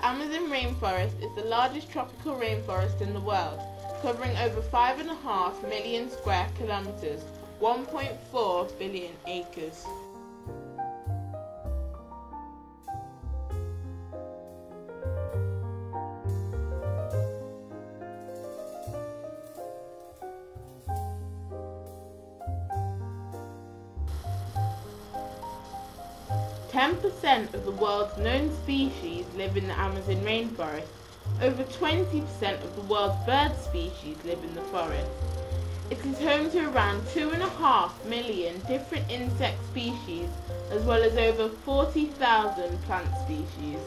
The Amazon rainforest is the largest tropical rainforest in the world, covering over 5.5 million square kilometers, 1.4 billion acres. Ten % of the world's known species live in the Amazon rainforest. Over 20% of the world's bird species live in the forest. It is home to around 2.5 million different insect species, as well as over 40,000 plant species.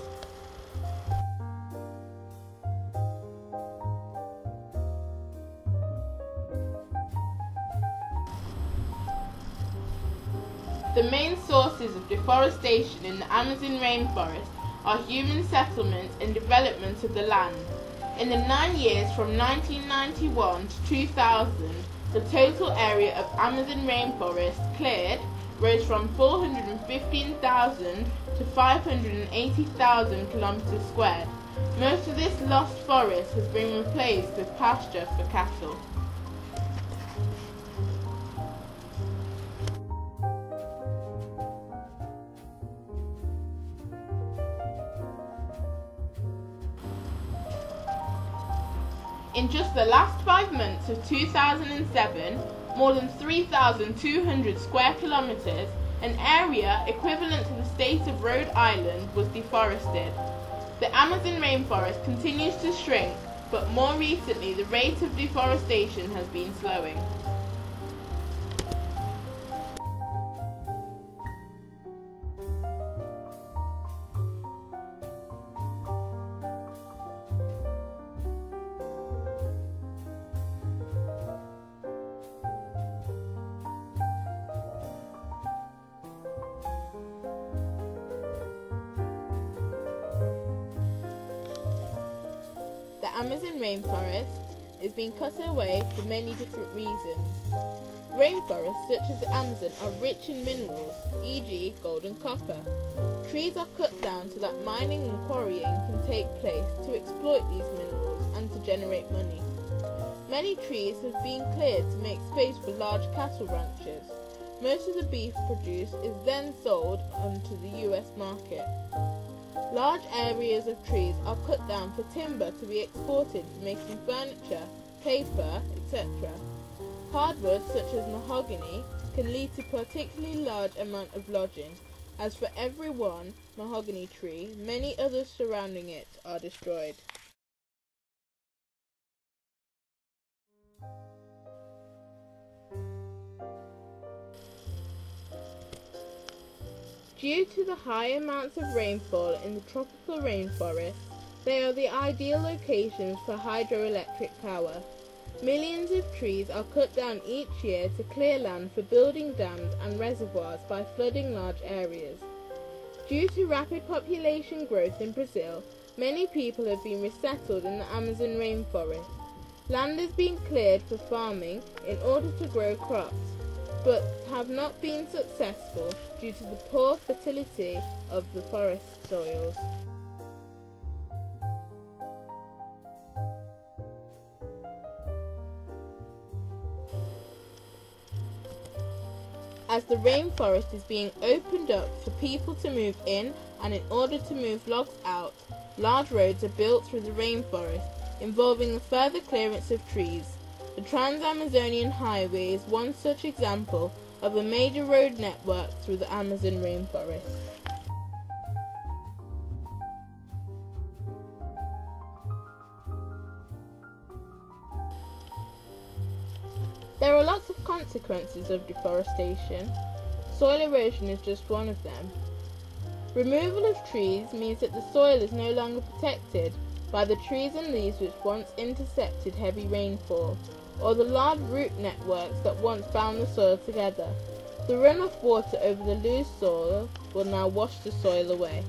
The main sources of deforestation in the Amazon rainforest are human settlement and development of the land. In the 9 years from 1991 to 2000, the total area of Amazon rainforest cleared rose from 415,000 to 580,000 kilometers squared. Most of this lost forest has been replaced with pasture for cattle. In just the last 5 months of 2007, more than 3,200 square kilometers, an area equivalent to the state of Rhode Island, was deforested. The Amazon rainforest continues to shrink, but more recently the rate of deforestation has been slowing. The Amazon rainforest is being cut away for many different reasons. Rainforests such as the Amazon are rich in minerals, e.g. gold and copper. Trees are cut down so that mining and quarrying can take place to exploit these minerals and to generate money. Many trees have been cleared to make space for large cattle ranches. Most of the beef produced is then sold onto the US market. Large areas of trees are cut down for timber to be exported for making furniture, paper, etc. Hardwoods such as mahogany can lead to a particularly large amount of logging, as for every one mahogany tree, many others surrounding it are destroyed. Due to the high amounts of rainfall in the tropical rainforest, they are the ideal locations for hydroelectric power. Millions of trees are cut down each year to clear land for building dams and reservoirs by flooding large areas. Due to rapid population growth in Brazil, many people have been resettled in the Amazon rainforest. Land is being cleared for farming in order to grow crops, but have not been successful due to the poor fertility of the forest soils. As the rainforest is being opened up for people to move in, and in order to move logs out, large roads are built through the rainforest, involving the further clearance of trees. The Trans-Amazonian Highway is one such example of a major road network through the Amazon rainforest. There are lots of consequences of deforestation. Soil erosion is just one of them. Removal of trees means that the soil is no longer protected by the trees and leaves which once intercepted heavy rainfall, or the large root networks that once bound the soil together. The runoff water over the loose soil will now wash the soil away.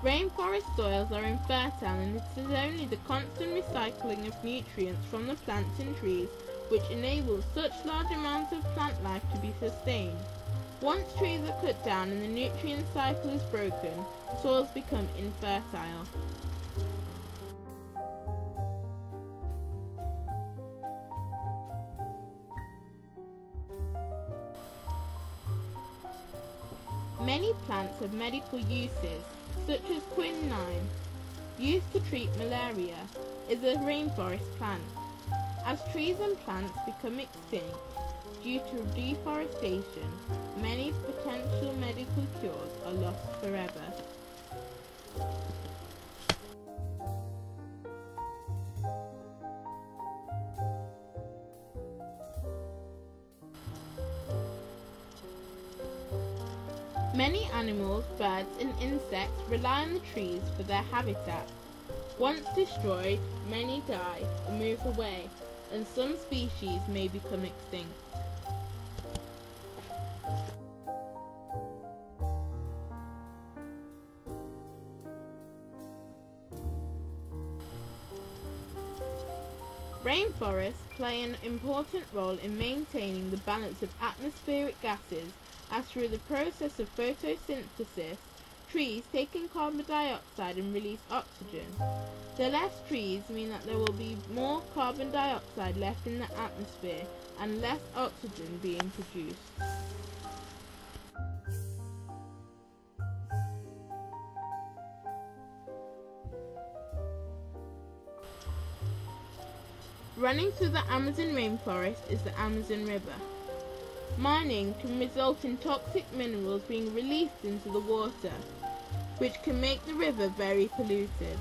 Rainforest soils are infertile, and it is only the constant recycling of nutrients from the plants and trees which enables such large amounts of plant life to be sustained. Once trees are cut down and the nutrient cycle is broken, soils become infertile. Many plants have medical uses, such as quinine, used to treat malaria, is a rainforest plant. As trees and plants become extinct due to deforestation, many potential medical cures are lost forever. Many animals, birds and insects rely on the trees for their habitat. Once destroyed, many die or move away, and some species may become extinct. Rainforests play an important role in maintaining the balance of atmospheric gases, as through the process of photosynthesis, trees take in carbon dioxide and release oxygen. The less trees mean that there will be more carbon dioxide left in the atmosphere and less oxygen being produced. Running through the Amazon rainforest is the Amazon River. Mining can result in toxic minerals being released into the water, which can make the river very polluted.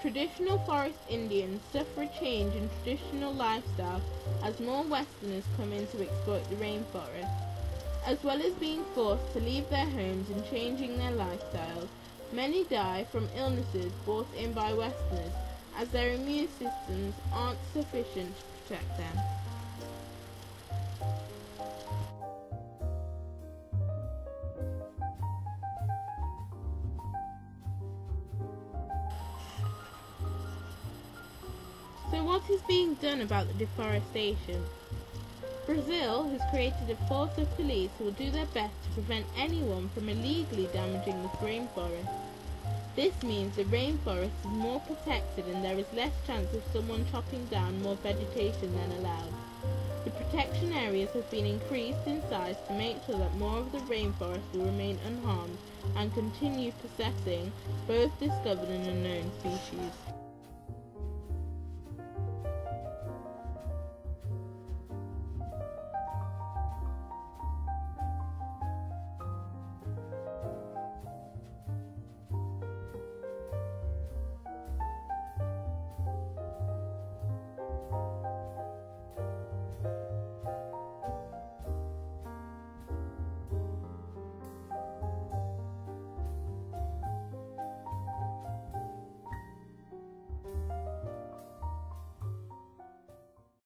Traditional forest Indians suffer a change in traditional lifestyle as more Westerners come in to exploit the rainforest. As well as being forced to leave their homes and changing their lifestyles, many die from illnesses brought in by Westerners, as their immune systems aren't sufficient to protect them. So what is being done about the deforestation? Brazil has created a force of police who will do their best to prevent anyone from illegally damaging the rainforest. This means the rainforest is more protected and there is less chance of someone chopping down more vegetation than allowed. The protection areas have been increased in size to make sure that more of the rainforest will remain unharmed and continue possessing both discovered and unknown species.